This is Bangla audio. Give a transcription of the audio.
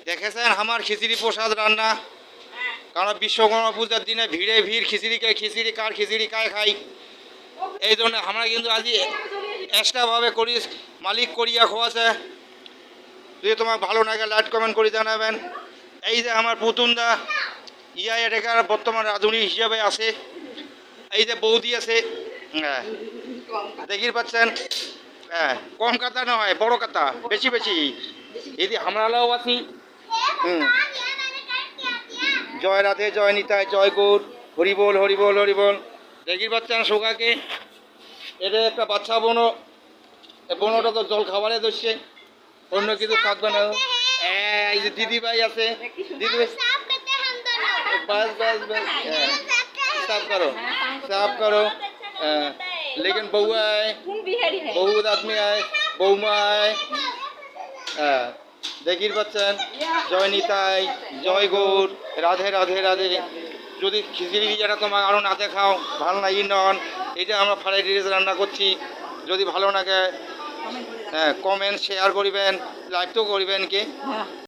দেখেছেন আমার খিচুড়ি প্রসাদ রান্না, কারণ বিশ্বকর্মা পূজার দিনে ভিড়ে ভিড় খিচুড়ি কার খিচুড়ি কায় খাই, এই জন্য আমরা কিন্তু আজি এক্সট্রাভাবে করি, মালিক করিয়া খোয়াছে। যদি তোমার ভালো লাগে লাইক কমেন্ট করে জানাবেন। এই যে আমার পুতুনদা ইয়া এটাকার বর্তমান রাঁধুনি হিসাবে আছে, এই যে বৌদি আছে, হ্যাঁ দেখি পাচ্ছেন, হ্যাঁ কম কাতা নয় বড় কাতা, বেশি বেশি এই যে আমরাও আছি। জয় রাধে, জয় নিতাই, জয় গৌর, হরিবোল হরিবোল হরিবোল। দেখি পাচ্ছেন সোগাকে, এটা একটা বাচ্চা বোনো, বোনোটা তো জল খাবারে ধরছে, অন্য কিছু থাকবে না। এই যে দিদি ভাই আছে, দিদি ভাই बस बस बस साफ करो लेकिन बहू आए, बहुत आदमी आए, बहूमा आए। देखिर पाচ্ছেন জয় নিতাই, জয় গৌর, রাধে রাধে রাধে। যদি খিচুড়ি যেটা তোমার আরও নাতে খাও ভালো নাই নন, এটা আমরা ফ্রাইড রাইস রান্না করছি। যদি ভালো লাগে কমেন্ট শেয়ার করবেন, লাইক তো করবেন কি।